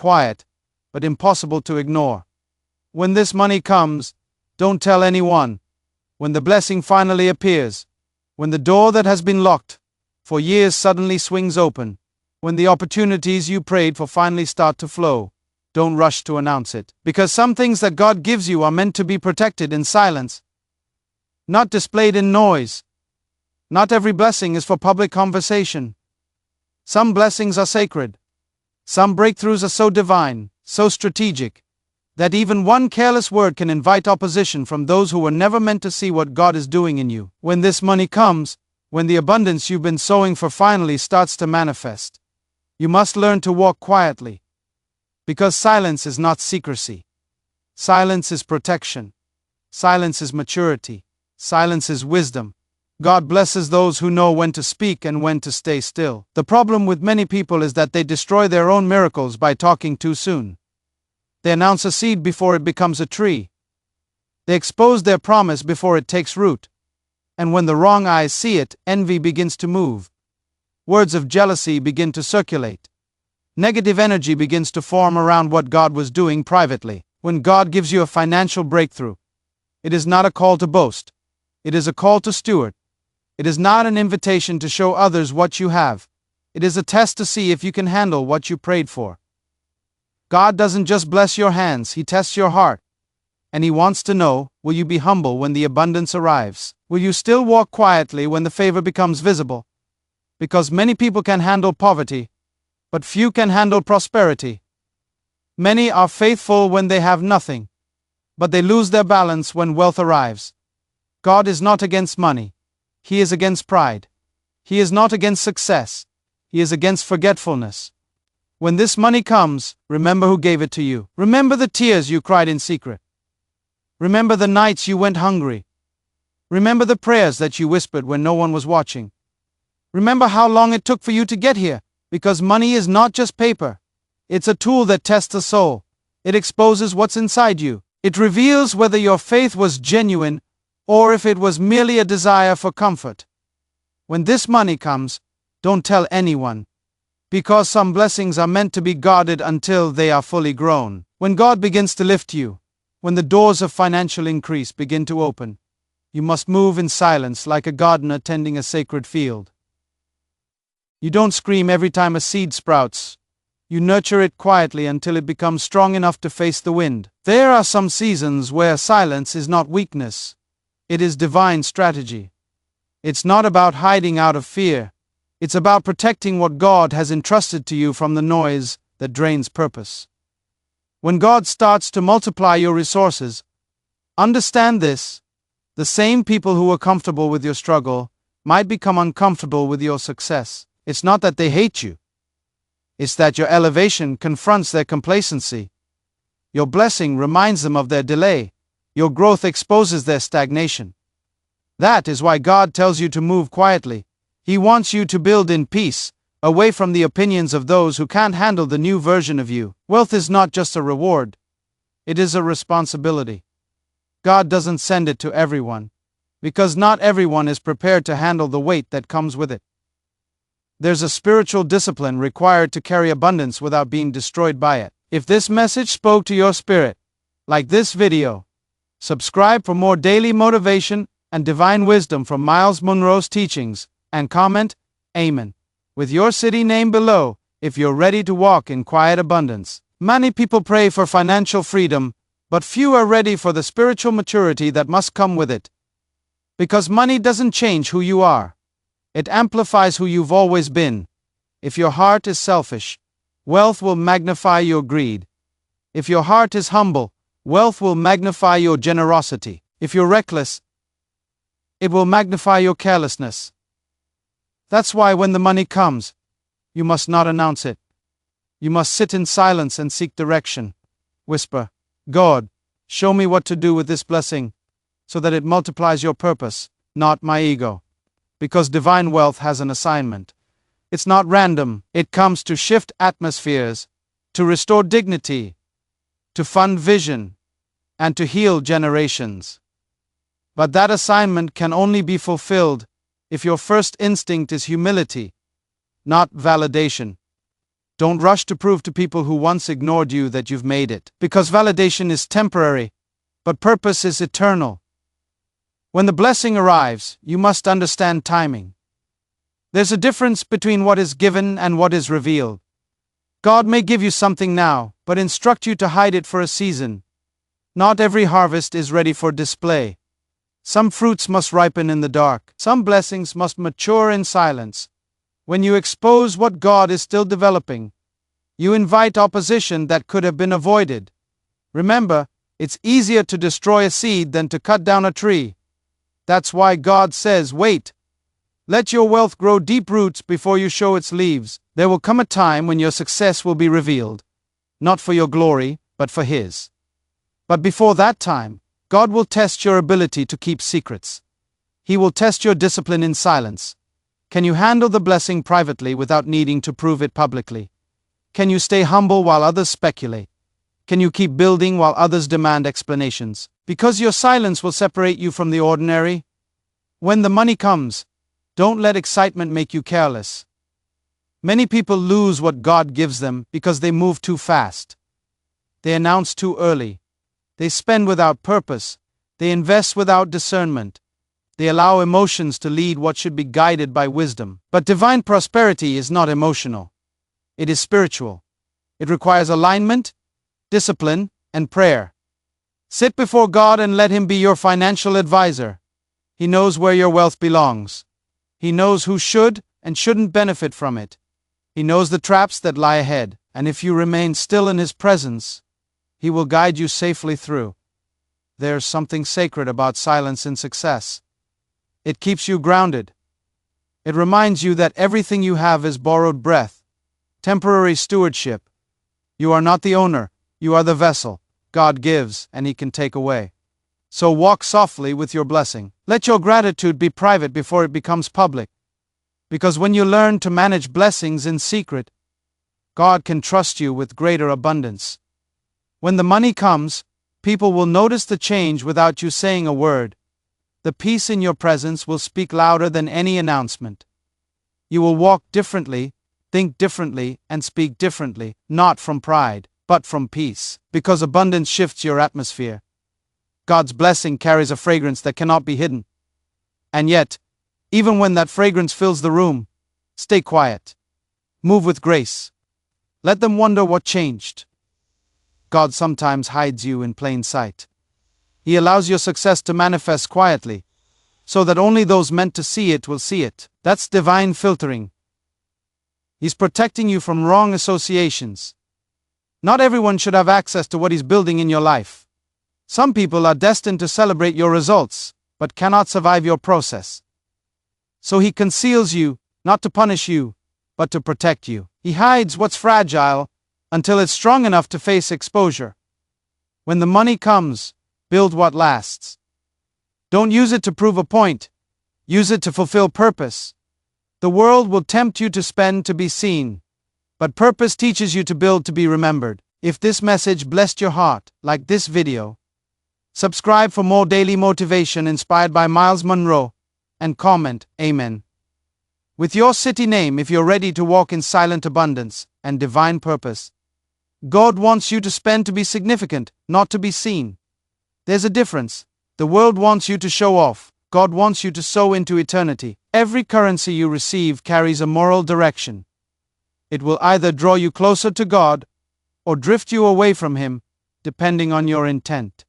quiet, but impossible to ignore. When this money comes, don't tell anyone. When the blessing finally appears, when the door that has been locked for years suddenly swings open, when the opportunities you prayed for finally start to flow, don't rush to announce it. Because some things that God gives you are meant to be protected in silence, not displayed in noise. Not every blessing is for public conversation. Some blessings are sacred. Some breakthroughs are so divine, so strategic, that even one careless word can invite opposition from those who were never meant to see what God is doing in you. When this money comes, when the abundance you've been sowing for finally starts to manifest, you must learn to walk quietly. Because silence is not secrecy. Silence is protection. Silence is maturity. Silence is wisdom. God blesses those who know when to speak and when to stay still. The problem with many people is that they destroy their own miracles by talking too soon. They announce a seed before it becomes a tree. They expose their promise before it takes root. And when the wrong eyes see it, envy begins to move. Words of jealousy begin to circulate. Negative energy begins to form around what God was doing privately. When God gives you a financial breakthrough, it is not a call to boast. It is a call to steward. It is not an invitation to show others what you have. It is a test to see if you can handle what you prayed for. God doesn't just bless your hands, He tests your heart. And He wants to know, will you be humble when the abundance arrives? Will you still walk quietly when the favor becomes visible? Because many people can handle poverty, but few can handle prosperity. Many are faithful when they have nothing, but they lose their balance when wealth arrives. God is not against money. He is against pride. He is not against success. He is against forgetfulness. When this money comes, remember who gave it to you. Remember the tears you cried in secret. Remember the nights you went hungry. Remember the prayers that you whispered when no one was watching. Remember how long it took for you to get here, because money is not just paper. It's a tool that tests the soul. It exposes what's inside you. It reveals whether your faith was genuine or if it was merely a desire for comfort. When this money comes, don't tell anyone, because some blessings are meant to be guarded until they are fully grown. When God begins to lift you, when the doors of financial increase begin to open, you must move in silence like a gardener tending a sacred field. You don't scream every time a seed sprouts. You nurture it quietly until it becomes strong enough to face the wind. There are some seasons where silence is not weakness. It is divine strategy. It's not about hiding out of fear. It's about protecting what God has entrusted to you from the noise that drains purpose. When God starts to multiply your resources, understand this: the same people who were comfortable with your struggle might become uncomfortable with your success. It's not that they hate you. It's that your elevation confronts their complacency. Your blessing reminds them of their delay. Your growth exposes their stagnation. That is why God tells you to move quietly. He wants you to build in peace, away from the opinions of those who can't handle the new version of you. Wealth is not just a reward. It is a responsibility. God doesn't send it to everyone, because not everyone is prepared to handle the weight that comes with it. There's a spiritual discipline required to carry abundance without being destroyed by it. If this message spoke to your spirit, like this video, subscribe for more daily motivation and divine wisdom from Myles Munroe's teachings, and comment, Amen, with your city name below if you're ready to walk in quiet abundance. Many people pray for financial freedom, but few are ready for the spiritual maturity that must come with it. Because money doesn't change who you are. It amplifies who you've always been. If your heart is selfish, wealth will magnify your greed. If your heart is humble, wealth will magnify your generosity. If you're reckless, it will magnify your carelessness. That's why when the money comes, you must not announce it. You must sit in silence and seek direction. Whisper, God, show me what to do with this blessing, so that it multiplies your purpose, not my ego. Because divine wealth has an assignment. It's not random. It comes to shift atmospheres, to restore dignity, to fund vision, and to heal generations. But that assignment can only be fulfilled if your first instinct is humility, not validation. Don't rush to prove to people who once ignored you that you've made it, because validation is temporary, but purpose is eternal. When the blessing arrives, you must understand timing. There's a difference between what is given and what is revealed. God may give you something now, but instruct you to hide it for a season. Not every harvest is ready for display. Some fruits must ripen in the dark. Some blessings must mature in silence. When you expose what God is still developing, you invite opposition that could have been avoided. Remember, it's easier to destroy a seed than to cut down a tree. That's why God says, wait. Let your wealth grow deep roots before you show its leaves. There will come a time when your success will be revealed, not for your glory, but for His. But before that time, God will test your ability to keep secrets. He will test your discipline in silence. Can you handle the blessing privately without needing to prove it publicly? Can you stay humble while others speculate? Can you keep building while others demand explanations? Because your silence will separate you from the ordinary. When the money comes, don't let excitement make you careless. Many people lose what God gives them because they move too fast. They announce too early. They spend without purpose. They invest without discernment. They allow emotions to lead what should be guided by wisdom. But divine prosperity is not emotional. It is spiritual. It requires alignment, discipline, and prayer. Sit before God and let Him be your financial advisor. He knows where your wealth belongs. He knows who should and shouldn't benefit from it. He knows the traps that lie ahead, and if you remain still in His presence, He will guide you safely through. There's something sacred about silence in success. It keeps you grounded. It reminds you that everything you have is borrowed breath, temporary stewardship. You are not the owner, you are the vessel. God gives, and He can take away. So walk softly with your blessing. Let your gratitude be private before it becomes public. Because when you learn to manage blessings in secret, God can trust you with greater abundance. When the money comes, people will notice the change without you saying a word. The peace in your presence will speak louder than any announcement. You will walk differently, think differently, and speak differently, not from pride, but from peace, because abundance shifts your atmosphere. God's blessing carries a fragrance that cannot be hidden. And yet, even when that fragrance fills the room, stay quiet. Move with grace. Let them wonder what changed. God sometimes hides you in plain sight. He allows your success to manifest quietly, so that only those meant to see it will see it. That's divine filtering. He's protecting you from wrong associations. Not everyone should have access to what He's building in your life. Some people are destined to celebrate your results, but cannot survive your process. So He conceals you, not to punish you, but to protect you. He hides what's fragile until it's strong enough to face exposure. When the money comes, build what lasts. Don't use it to prove a point. Use it to fulfill purpose. The world will tempt you to spend to be seen, but purpose teaches you to build to be remembered. If this message blessed your heart, like this video, subscribe for more daily motivation inspired by Myles Munroe, and comment, Amen, with your city name if you're ready to walk in silent abundance and divine purpose. God wants you to spend to be significant, not to be seen. There's a difference. The world wants you to show off. God wants you to sow into eternity. Every currency you receive carries a moral direction. It will either draw you closer to God or drift you away from Him, depending on your intent.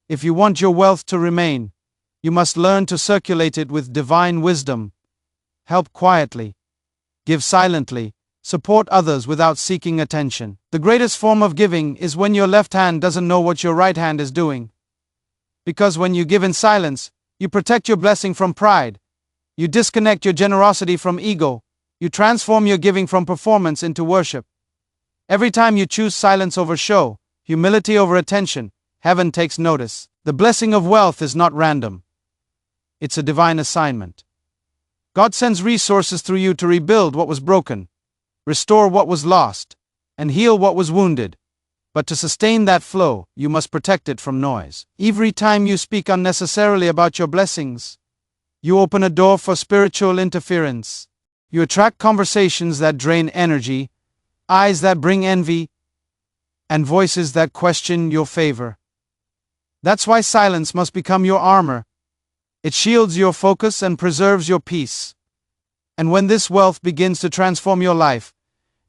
If you want your wealth to remain, you must learn to circulate it with divine wisdom. Help quietly. Give silently. Support others without seeking attention. The greatest form of giving is when your left hand doesn't know what your right hand is doing. Because when you give in silence, you protect your blessing from pride. You disconnect your generosity from ego. You transform your giving from performance into worship. Every time you choose silence over show, humility over attention, heaven takes notice. The blessing of wealth is not random. It's a divine assignment. God sends resources through you to rebuild what was broken, restore what was lost, and heal what was wounded. But to sustain that flow, you must protect it from noise. Every time you speak unnecessarily about your blessings, you open a door for spiritual interference. You attract conversations that drain energy, eyes that bring envy, and voices that question your favor. That's why silence must become your armor. It shields your focus and preserves your peace. And when this wealth begins to transform your life,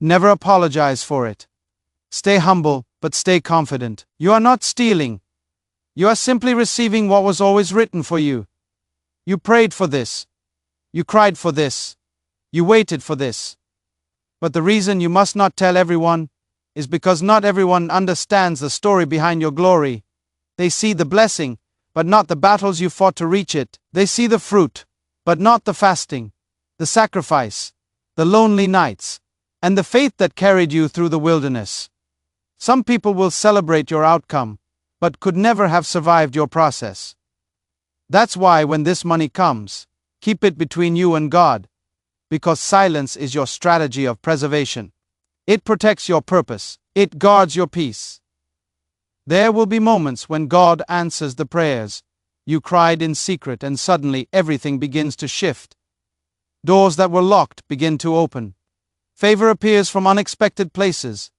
never apologize for it. Stay humble, but stay confident. You are not stealing. You are simply receiving what was always written for you. You prayed for this. You cried for this. You waited for this. But the reason you must not tell everyone is because not everyone understands the story behind your glory. They see the blessing, but not the battles you fought to reach it. They see the fruit, but not the fasting, the sacrifice, the lonely nights, and the faith that carried you through the wilderness. Some people will celebrate your outcome, but could never have survived your process. That's why when this money comes, keep it between you and God, because silence is your strategy of preservation. It protects your purpose. It guards your peace. There will be moments when God answers the prayers. You cried in secret and suddenly everything begins to shift. Doors that were locked begin to open. Favor appears from unexpected places.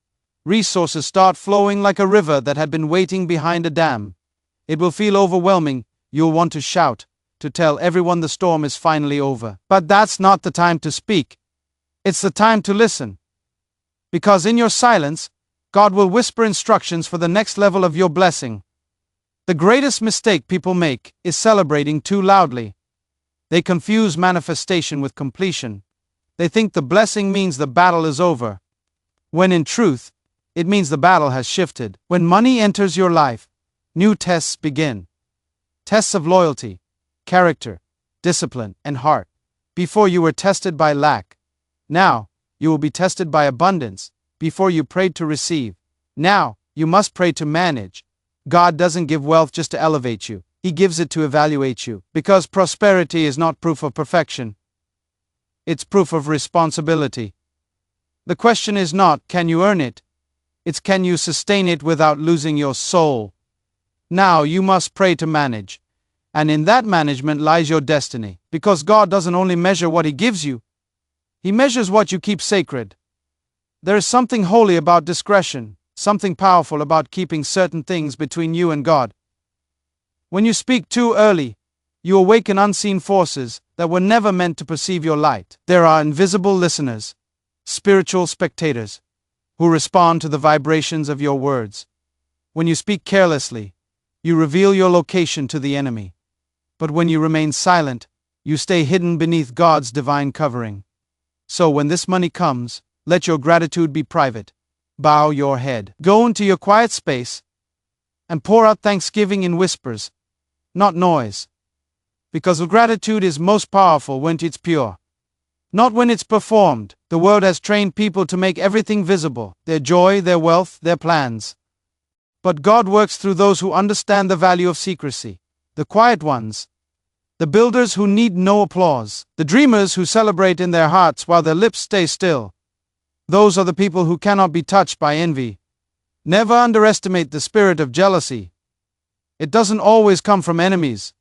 Resources start flowing like a river that had been waiting behind a dam. It will feel overwhelming. You'll want to shout, to tell everyone the storm is finally over. But that's not the time to speak. It's the time to listen. Because in your silence, God will whisper instructions for the next level of your blessing. The greatest mistake people make is celebrating too loudly. They confuse manifestation with completion. They think the blessing means the battle is over, when in truth, it means the battle has shifted. When money enters your life, new tests begin. Tests of loyalty, character, discipline, and heart. Before you were tested by lack. Now, you will be tested by abundance. Before you prayed to receive. Now, you must pray to manage. God doesn't give wealth just to elevate you. He gives it to evaluate you. Because prosperity is not proof of perfection. It's proof of responsibility. The question is not, can you earn it? It's, can you sustain it without losing your soul? Now you must pray to manage. And in that management lies your destiny. Because God doesn't only measure what He gives you. He measures what you keep sacred. There is something holy about discretion, something powerful about keeping certain things between you and God. When you speak too early, you awaken unseen forces that were never meant to perceive your light. There are invisible listeners, spiritual spectators, who respond to the vibrations of your words. When you speak carelessly, you reveal your location to the enemy. But when you remain silent, you stay hidden beneath God's divine covering. So when this money comes, let your gratitude be private. Bow your head. Go into your quiet space and pour out thanksgiving in whispers, not noise. Because gratitude is most powerful when it's pure, not when it's performed. The world has trained people to make everything visible, their joy, their wealth, their plans. But God works through those who understand the value of secrecy, the quiet ones, the builders who need no applause, the dreamers who celebrate in their hearts while their lips stay still. Those are the people who cannot be touched by envy. Never underestimate the spirit of jealousy. It doesn't always come from enemies.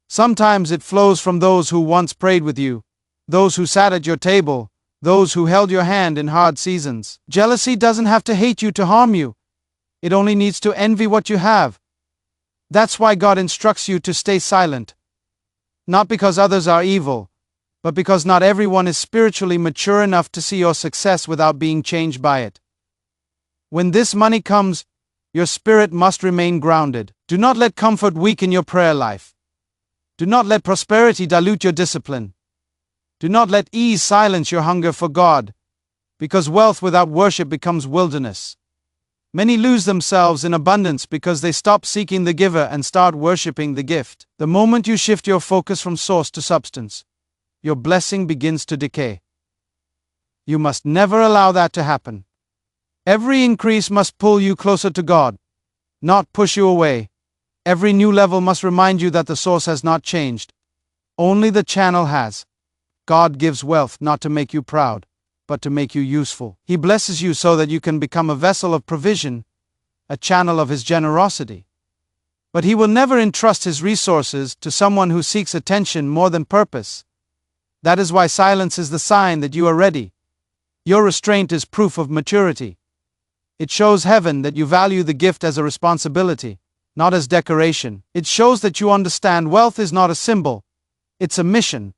Sometimes it flows from those who once prayed with you, those who sat at your table, those who held your hand in hard seasons. Jealousy doesn't have to hate you to harm you. It only needs to envy what you have. That's why God instructs you to stay silent. Not because others are evil, but because not everyone is spiritually mature enough to see your success without being changed by it. When this money comes, your spirit must remain grounded. Do not let comfort weaken your prayer life. Do not let prosperity dilute your discipline. Do not let ease silence your hunger for God, because wealth without worship becomes wilderness. Many lose themselves in abundance because they stop seeking the giver and start worshiping the gift. The moment you shift your focus from source to substance, your blessing begins to decay. You must never allow that to happen. Every increase must pull you closer to God, not push you away. Every new level must remind you that the source has not changed. Only the channel has. God gives wealth not to make you proud, but to make you useful. He blesses you so that you can become a vessel of provision, a channel of His generosity. But He will never entrust His resources to someone who seeks attention more than purpose. That is why silence is the sign that you are ready. Your restraint is proof of maturity. It shows heaven that you value the gift as a responsibility, not as decoration. It shows that you understand wealth is not a symbol, it's a mission.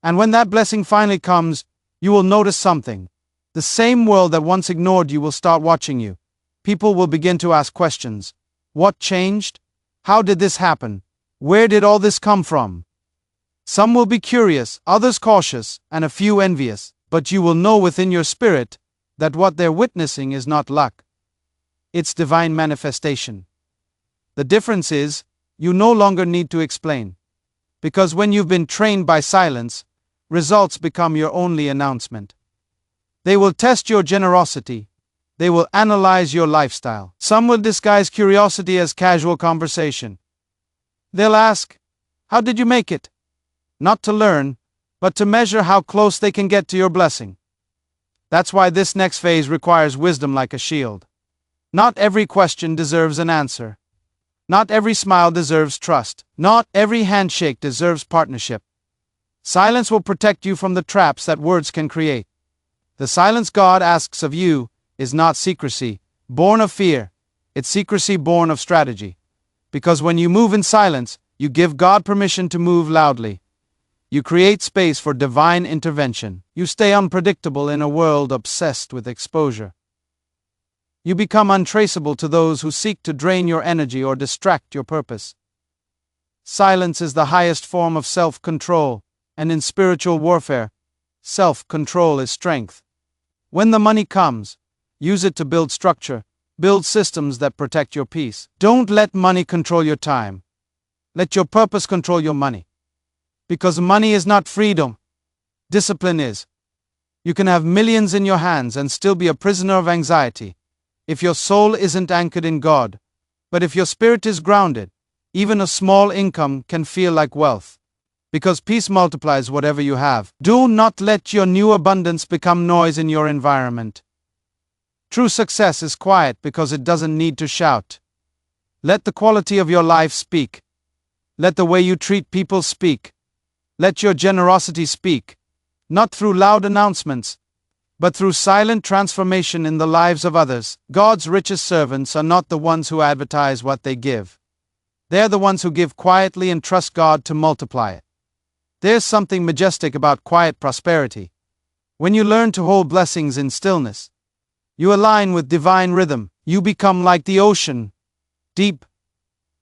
And when that blessing finally comes, you will notice something. The same world that once ignored you will start watching you. People will begin to ask questions. What changed? How did this happen? Where did all this come from? Some will be curious, others cautious, and a few envious, but you will know within your spirit that what they're witnessing is not luck. It's divine manifestation. The difference is, you no longer need to explain. Because when you've been trained by silence, results become your only announcement. They will test your generosity. They will analyze your lifestyle. Some will disguise curiosity as casual conversation. They'll ask, "How did you make it?" Not to learn, but to measure how close they can get to your blessing. That's why this next phase requires wisdom like a shield. Not every question deserves an answer. Not every smile deserves trust. Not every handshake deserves partnership. Silence will protect you from the traps that words can create. The silence God asks of you is not secrecy, born of fear. It's secrecy born of strategy. Because when you move in silence, you give God permission to move loudly. You create space for divine intervention. You stay unpredictable in a world obsessed with exposure. You become untraceable to those who seek to drain your energy or distract your purpose. Silence is the highest form of self-control, and in spiritual warfare, self-control is strength. When the money comes, use it to build structure, build systems that protect your peace. Don't let money control your time. Let your purpose control your money. Because money is not freedom. Discipline is. You can have millions in your hands and still be a prisoner of anxiety if your soul isn't anchored in God. But if your spirit is grounded, even a small income can feel like wealth. Because peace multiplies whatever you have. Do not let your new abundance become noise in your environment. True success is quiet because it doesn't need to shout. Let the quality of your life speak. Let the way you treat people speak. Let your generosity speak, not through loud announcements, but through silent transformation in the lives of others. God's richest servants are not the ones who advertise what they give. They're the ones who give quietly and trust God to multiply it. There's something majestic about quiet prosperity. When you learn to hold blessings in stillness, you align with divine rhythm. You become like the ocean, deep,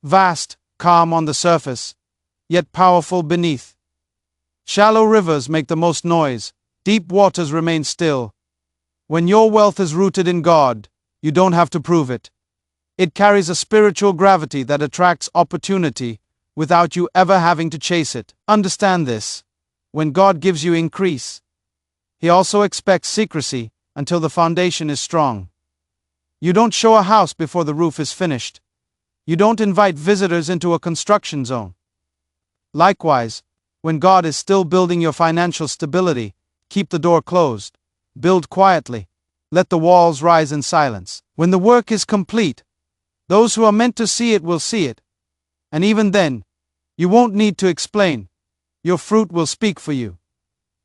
vast, calm on the surface, yet powerful beneath. Shallow rivers make the most noise, deep waters remain still. When your wealth is rooted in God, you don't have to prove it. It carries a spiritual gravity that attracts opportunity without you ever having to chase it. Understand this. When God gives you increase, He also expects secrecy until the foundation is strong. You don't show a house before the roof is finished. You don't invite visitors into a construction zone. Likewise, when God is still building your financial stability, keep the door closed. Build quietly. Let the walls rise in silence. When the work is complete, those who are meant to see it will see it. And even then, you won't need to explain. Your fruit will speak for you.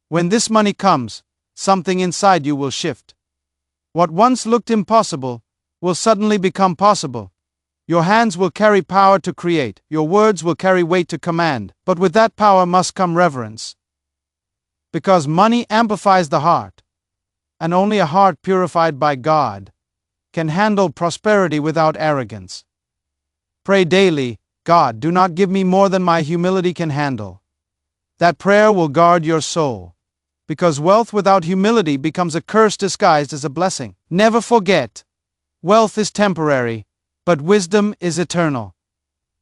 When this money comes, something inside you will shift. What once looked impossible will suddenly become possible. Your hands will carry power to create. Your words will carry weight to command. But with that power must come reverence. Because money amplifies the heart. And only a heart purified by God can handle prosperity without arrogance. Pray daily, God, do not give me more than my humility can handle. That prayer will guard your soul. Because wealth without humility becomes a curse disguised as a blessing. Never forget, wealth is temporary, but wisdom is eternal.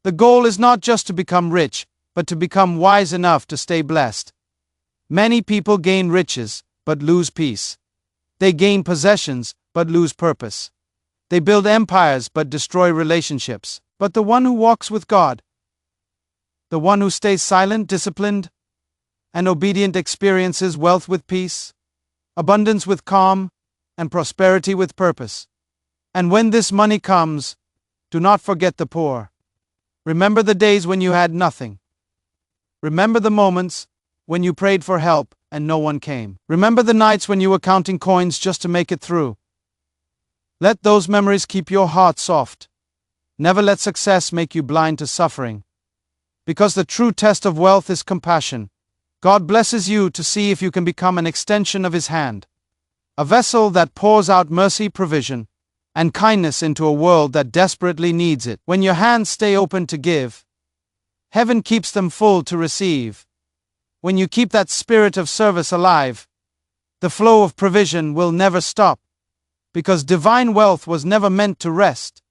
The goal is not just to become rich, but to become wise enough to stay blessed. Many people gain riches, but lose peace. They gain possessions, but lose purpose. They build empires, but destroy relationships. But the one who walks with God, the one who stays silent, disciplined, and obedient experiences wealth with peace, abundance with calm, and prosperity with purpose. And when this money comes, do not forget the poor. Remember the days when you had nothing. Remember the moments when you prayed for help, and no one came. Remember the nights when you were counting coins just to make it through. Let those memories keep your heart soft. Never let success make you blind to suffering. Because the true test of wealth is compassion. God blesses you to see if you can become an extension of His hand. A vessel that pours out mercy, provision, and kindness into a world that desperately needs it. When your hands stay open to give, heaven keeps them full to receive. When you keep that spirit of service alive, the flow of provision will never stop. Because divine wealth was never meant to rest.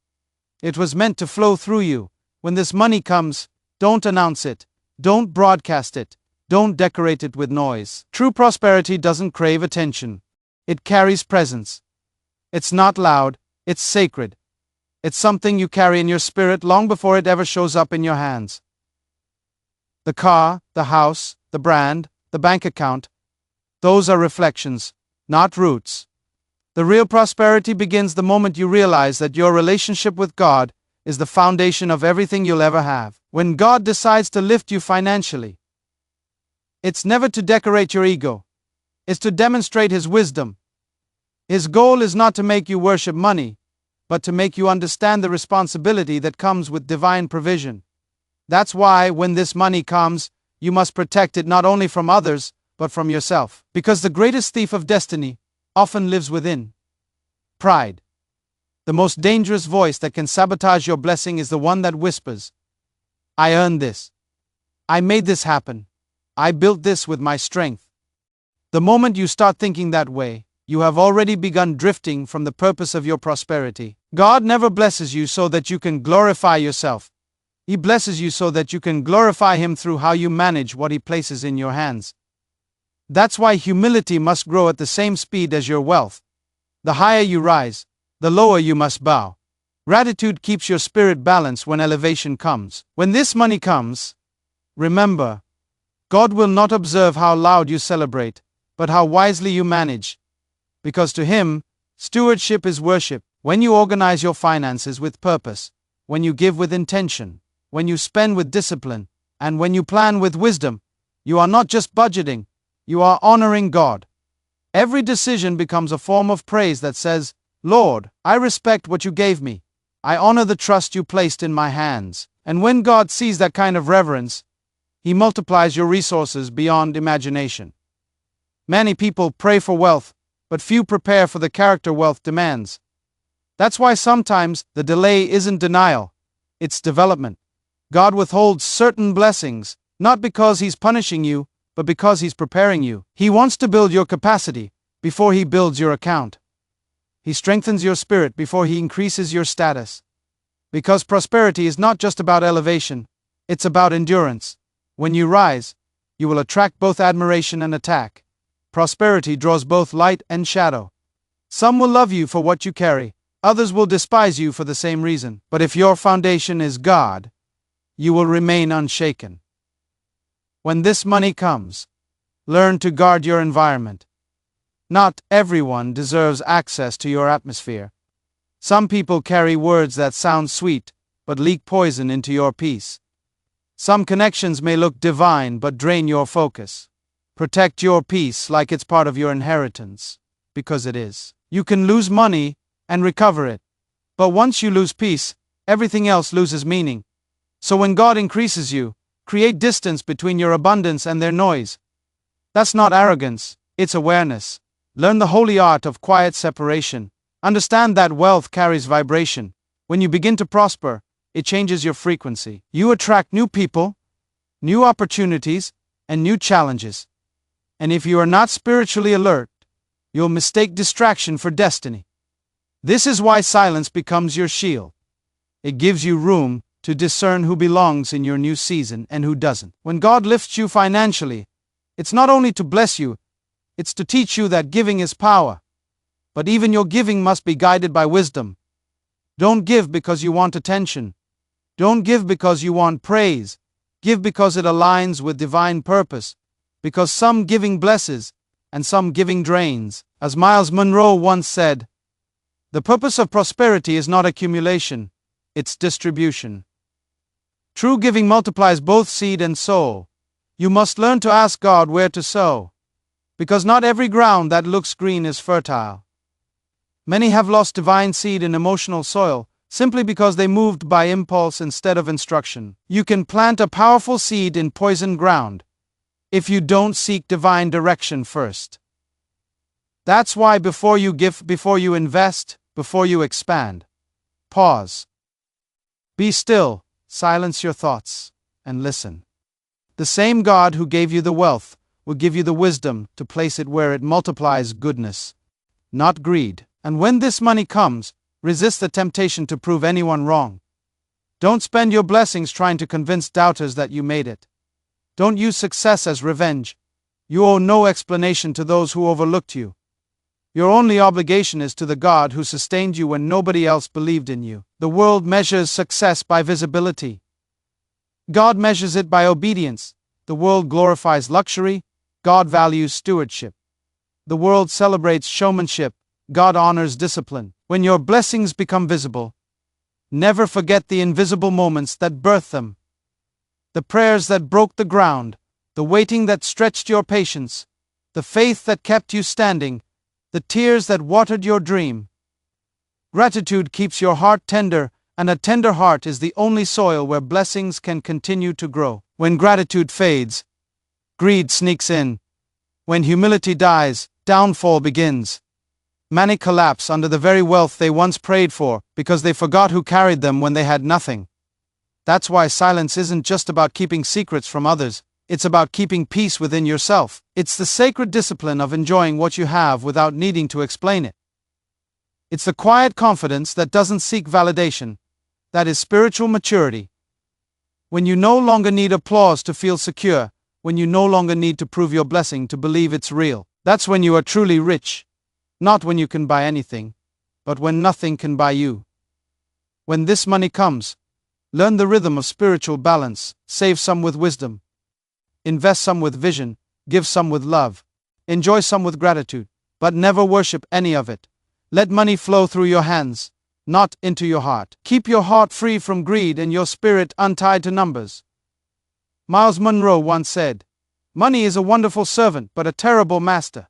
It was meant to flow through you. When this money comes, don't announce it. Don't broadcast it. Don't decorate it with noise. True prosperity doesn't crave attention. It carries presence. It's not loud, it's sacred. It's something you carry in your spirit long before it ever shows up in your hands. The car, the house, the brand, the bank account, those are reflections, not roots. The real prosperity begins the moment you realize that your relationship with God is the foundation of everything you'll ever have. When God decides to lift you financially, it's never to decorate your ego. It's to demonstrate His wisdom. His goal is not to make you worship money, but to make you understand the responsibility that comes with divine provision. That's why when this money comes, you must protect it not only from others, but from yourself. Because the greatest thief of destiny often lives within. Pride. The most dangerous voice that can sabotage your blessing is the one that whispers, I earned this. I made this happen. I built this with my strength. The moment you start thinking that way, you have already begun drifting from the purpose of your prosperity. God never blesses you so that you can glorify yourself. He blesses you so that you can glorify Him through how you manage what He places in your hands. That's why humility must grow at the same speed as your wealth. The higher you rise, the lower you must bow. Gratitude keeps your spirit balanced when elevation comes. When this money comes, remember, God will not observe how loud you celebrate, but how wisely you manage. Because to Him, stewardship is worship. When you organize your finances with purpose, when you give with intention, when you spend with discipline, and when you plan with wisdom, you are not just budgeting, you are honoring God. Every decision becomes a form of praise that says, Lord, I respect what you gave me. I honor the trust you placed in my hands. And when God sees that kind of reverence, He multiplies your resources beyond imagination. Many people pray for wealth, but few prepare for the character wealth demands. That's why sometimes the delay isn't denial, it's development. God withholds certain blessings, not because He's punishing you, but because He's preparing you. He wants to build your capacity before He builds your account. He strengthens your spirit before He increases your status. Because prosperity is not just about elevation, it's about endurance. When you rise, you will attract both admiration and attack. Prosperity draws both light and shadow. Some will love you for what you carry, others will despise you for the same reason. But if your foundation is God, you will remain unshaken. When this money comes, learn to guard your environment. Not everyone deserves access to your atmosphere. Some people carry words that sound sweet, but leak poison into your peace. Some connections may look divine, but drain your focus. Protect your peace like it's part of your inheritance, because it is. You can lose money and recover it, but once you lose peace, everything else loses meaning. So when God increases you, create distance between your abundance and their noise. That's not arrogance, it's awareness. Learn the holy art of quiet separation. Understand that wealth carries vibration. When you begin to prosper, it changes your frequency. You attract new people, new opportunities, and new challenges. And if you are not spiritually alert, you'll mistake distraction for destiny. This is why silence becomes your shield. It gives you room to discern who belongs in your new season and who doesn't. When God lifts you financially, it's not only to bless you, it's to teach you that giving is power. But even your giving must be guided by wisdom. Don't give because you want attention. Don't give because you want praise. Give because it aligns with divine purpose. Because some giving blesses, and some giving drains. As Myles Munroe once said, the purpose of prosperity is not accumulation, it's distribution. True giving multiplies both seed and soul. You must learn to ask God where to sow. Because not every ground that looks green is fertile. Many have lost divine seed in emotional soil, simply because they moved by impulse instead of instruction. You can plant a powerful seed in poisoned ground if you don't seek divine direction first. That's why before you give, before you invest, before you expand, pause. Be still, silence your thoughts, and listen. The same God who gave you the wealth will give you the wisdom to place it where it multiplies goodness, not greed. And when this money comes, resist the temptation to prove anyone wrong. Don't spend your blessings trying to convince doubters that you made it. Don't use success as revenge. You owe no explanation to those who overlooked you. Your only obligation is to the God who sustained you when nobody else believed in you. The world measures success by visibility. God measures it by obedience. The world glorifies luxury. God values stewardship. The world celebrates showmanship. God honors discipline. When your blessings become visible, never forget the invisible moments that birthed them. The prayers that broke the ground, the waiting that stretched your patience, the faith that kept you standing, the tears that watered your dream. Gratitude keeps your heart tender, and a tender heart is the only soil where blessings can continue to grow. When gratitude fades, greed sneaks in. When humility dies, downfall begins. Many collapse under the very wealth they once prayed for because they forgot who carried them when they had nothing. That's why silence isn't just about keeping secrets from others, it's about keeping peace within yourself. It's the sacred discipline of enjoying what you have without needing to explain it. It's the quiet confidence that doesn't seek validation. That is spiritual maturity. When you no longer need applause to feel secure, when you no longer need to prove your blessing to believe it's real, that's when you are truly rich. Not when you can buy anything, but when nothing can buy you. When this money comes, learn the rhythm of spiritual balance. Save some with wisdom. Invest some with vision. Give some with love. Enjoy some with gratitude. But never worship any of it. Let money flow through your hands, not into your heart. Keep your heart free from greed and your spirit untied to numbers. Myles Munroe once said, "Money is a wonderful servant but a terrible master."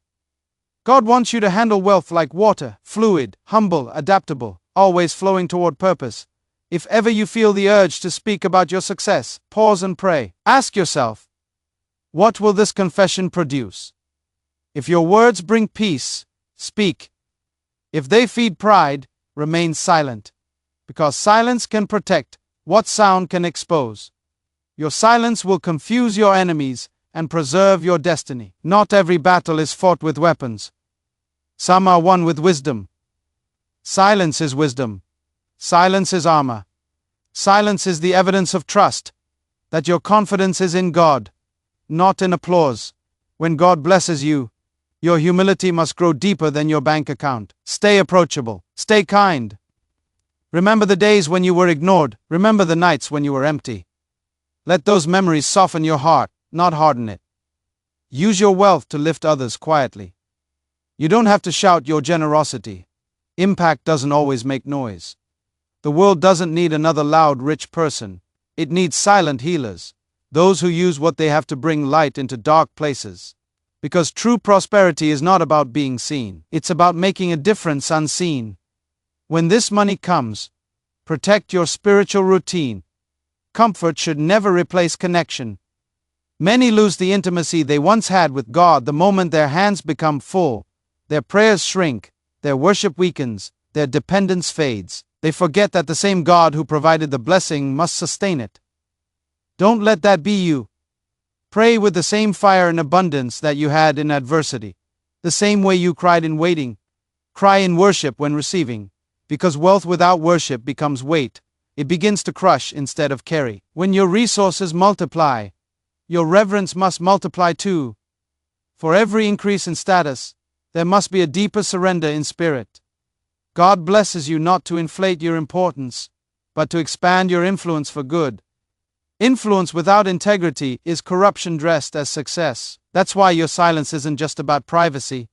God wants you to handle wealth like water, fluid, humble, adaptable, always flowing toward purpose. If ever you feel the urge to speak about your success, pause and pray. Ask yourself, what will this confession produce? If your words bring peace, speak. If they feed pride, remain silent. Because silence can protect what sound can expose. Your silence will confuse your enemies and preserve your destiny. Not every battle is fought with weapons. Some are won with wisdom. Silence is wisdom. Silence is armor. Silence is the evidence of trust, that your confidence is in God, not in applause. When God blesses you, your humility must grow deeper than your bank account. Stay approachable. Stay kind. Remember the days when you were ignored. Remember the nights when you were empty. Let those memories soften your heart, not harden it. Use your wealth to lift others quietly. You don't have to shout your generosity. Impact doesn't always make noise. The world doesn't need another loud, rich person. It needs silent healers, those who use what they have to bring light into dark places. Because true prosperity is not about being seen. It's about making a difference unseen. When this money comes, protect your spiritual routine. Comfort should never replace connection. Many lose the intimacy they once had with God the moment their hands become full. Their prayers shrink, their worship weakens, their dependence fades. They forget that the same God who provided the blessing must sustain it. Don't let that be you. Pray with the same fire and abundance that you had in adversity. The same way you cried in waiting. Cry in worship when receiving. Because wealth without worship becomes weight. It begins to crush instead of carry. When your resources multiply, your reverence must multiply too. For every increase in status, there must be a deeper surrender in spirit. God blesses you not to inflate your importance, but to expand your influence for good. Influence without integrity is corruption dressed as success. That's why your silence isn't just about privacy.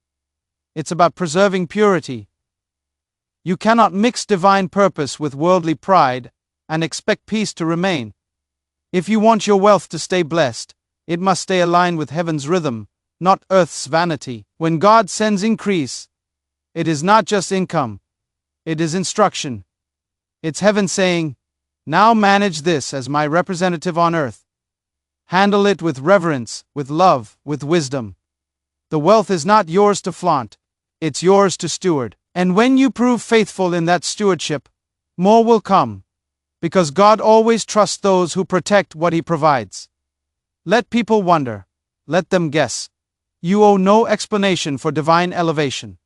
It's about preserving purity. You cannot mix divine purpose with worldly pride and expect peace to remain. If you want your wealth to stay blessed, it must stay aligned with heaven's rhythm, not earth's vanity. When God sends increase, it is not just income, it is instruction. It's heaven saying, now manage this as my representative on earth. Handle it with reverence, with love, with wisdom. The wealth is not yours to flaunt, it's yours to steward. And when you prove faithful in that stewardship, more will come, because God always trusts those who protect what He provides. Let people wonder, let them guess. You owe no explanation for divine elevation.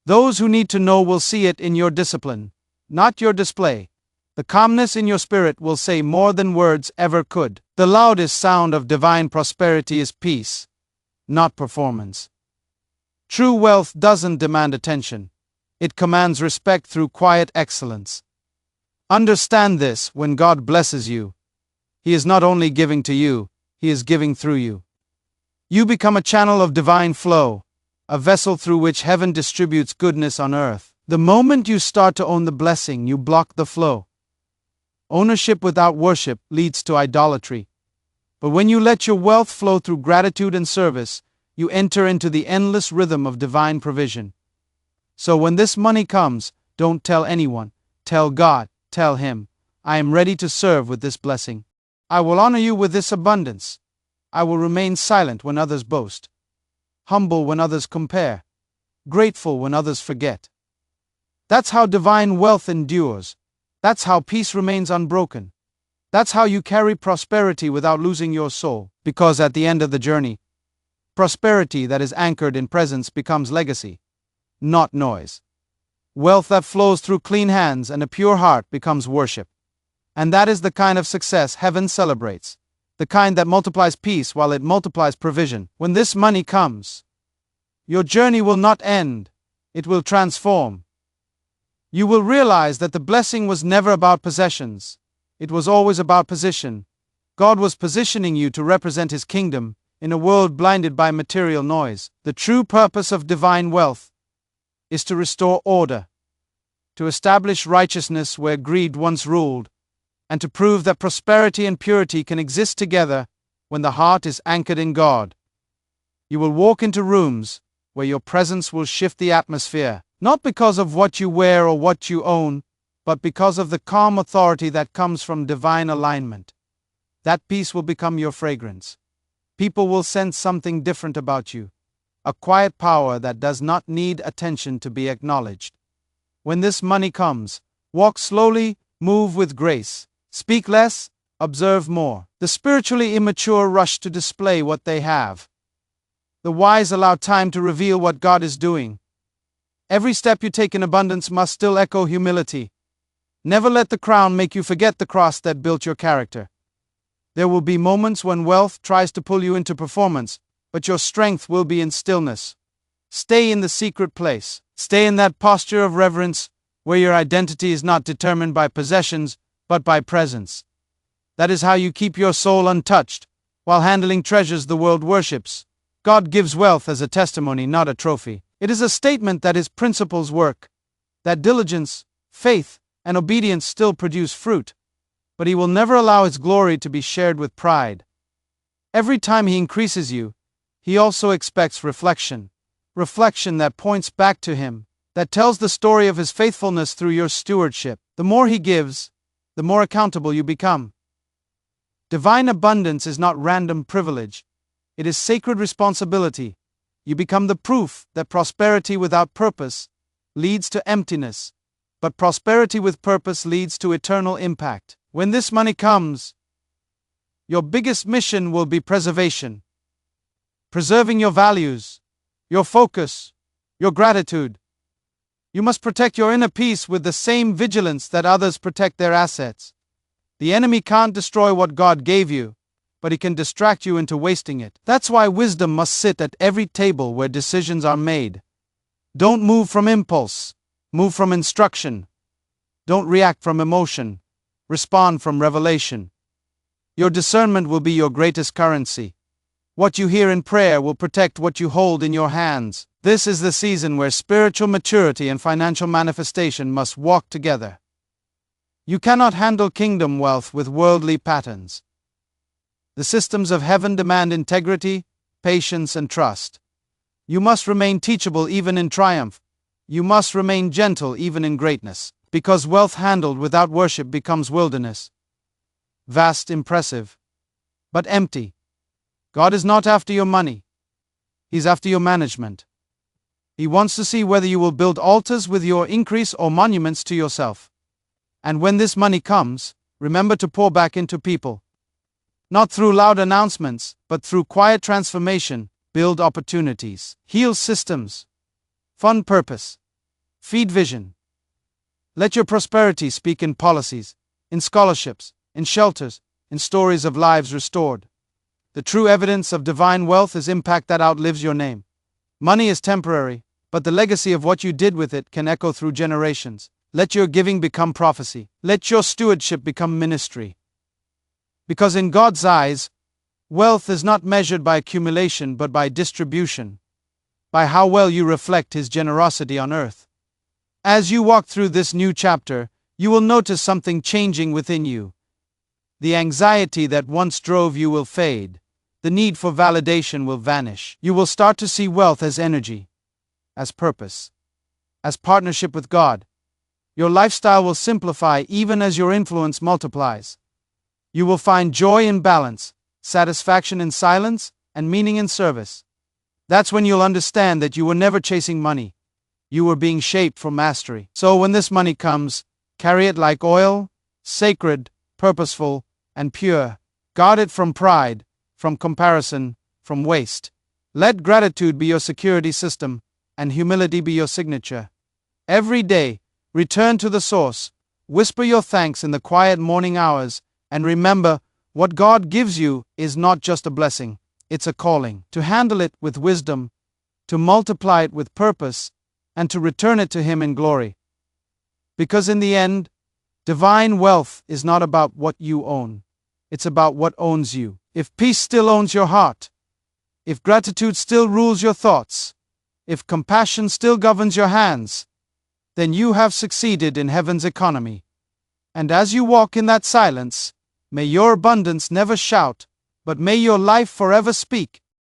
Those who need to know will see it in your discipline, not your display. The calmness in your spirit will say more than words ever could. The loudest sound of divine prosperity is peace, not performance. True wealth doesn't demand attention. It commands respect through quiet excellence. Understand this: when God blesses you, He is not only giving to you, He is giving through you. You become a channel of divine flow, a vessel through which heaven distributes goodness on earth. The moment you start to own the blessing, you block the flow. Ownership without worship leads to idolatry. But when you let your wealth flow through gratitude and service, you enter into the endless rhythm of divine provision. So when this money comes, don't tell anyone. Tell God, tell Him, I am ready to serve with this blessing. I will honor you with this abundance. I will remain silent when others boast, humble when others compare, grateful when others forget. That's how divine wealth endures. That's how peace remains unbroken. That's how you carry prosperity without losing your soul. Because at the end of the journey, prosperity that is anchored in presence becomes legacy, not noise. Wealth that flows through clean hands and a pure heart becomes worship. And that is the kind of success heaven celebrates. The kind that multiplies peace while it multiplies provision. When this money comes, your journey will not end. It will transform. You will realize that the blessing was never about possessions. It was always about position. God was positioning you to represent His kingdom in a world blinded by material noise. The true purpose of divine wealth is to restore order, to establish righteousness where greed once ruled, and to prove that prosperity and purity can exist together when the heart is anchored in God. You will walk into rooms where your presence will shift the atmosphere, not because of what you wear or what you own, but because of the calm authority that comes from divine alignment. That peace will become your fragrance. People will sense something different about you, a quiet power that does not need attention to be acknowledged. When this money comes, walk slowly, move with grace. Speak less, observe more. The spiritually immature rush to display what they have. The wise allow time to reveal what God is doing. Every step you take in abundance must still echo humility. Never let the crown make you forget the cross that built your character. There will be moments when wealth tries to pull you into performance, but your strength will be in stillness. Stay in the secret place. Stay in that posture of reverence where your identity is not determined by possessions, but by presence. That is how you keep your soul untouched, while handling treasures the world worships. God gives wealth as a testimony, not a trophy. It is a statement that His principles work, that diligence, faith, and obedience still produce fruit, but He will never allow His glory to be shared with pride. Every time He increases you, He also expects reflection that points back to Him, that tells the story of His faithfulness through your stewardship. The more He gives, the more accountable you become. Divine abundance is not random privilege. It is sacred responsibility. You become the proof that prosperity without purpose leads to emptiness, but prosperity with purpose leads to eternal impact. When this money comes, your biggest mission will be preservation. Preserving your values, your focus, your gratitude. You must protect your inner peace with the same vigilance that others protect their assets. The enemy can't destroy what God gave you, but he can distract you into wasting it. That's why wisdom must sit at every table where decisions are made. Don't move from impulse. Move from instruction. Don't react from emotion. Respond from revelation. Your discernment will be your greatest currency. What you hear in prayer will protect what you hold in your hands. This is the season where spiritual maturity and financial manifestation must walk together. You cannot handle kingdom wealth with worldly patterns. The systems of heaven demand integrity, patience, and trust. You must remain teachable even in triumph. You must remain gentle even in greatness, because wealth handled without worship becomes wilderness. Vast, impressive, but empty. God is not after your money. He's after your management. He wants to see whether you will build altars with your increase or monuments to yourself. And when this money comes, remember to pour back into people. Not through loud announcements, but through quiet transformation. Build opportunities, heal systems, fund purpose, feed vision. Let your prosperity speak in policies, in scholarships, in shelters, in stories of lives restored. The true evidence of divine wealth is impact that outlives your name. Money is temporary, but the legacy of what you did with it can echo through generations. Let your giving become prophecy. Let your stewardship become ministry. Because in God's eyes, wealth is not measured by accumulation but by distribution, by how well you reflect His generosity on earth. As you walk through this new chapter, you will notice something changing within you. The anxiety that once drove you will fade. The need for validation will vanish. You will start to see wealth as energy, as purpose, as partnership with God. Your lifestyle will simplify even as your influence multiplies. You will find joy in balance, satisfaction in silence, and meaning in service. That's when you'll understand that you were never chasing money. You were being shaped for mastery. So when this money comes, carry it like oil, sacred, purposeful, and pure. Guard it from pride, from comparison, from waste. Let gratitude be your security system, and humility be your signature. Every day, return to the source, whisper your thanks in the quiet morning hours, and remember, what God gives you is not just a blessing, it's a calling. To handle it with wisdom, to multiply it with purpose, and to return it to Him in glory. Because in the end, divine wealth is not about what you own, it's about what owns you. If peace still owns your heart, if gratitude still rules your thoughts, if compassion still governs your hands, then you have succeeded in heaven's economy. And as you walk in that silence, may your abundance never shout, but may your life forever speak.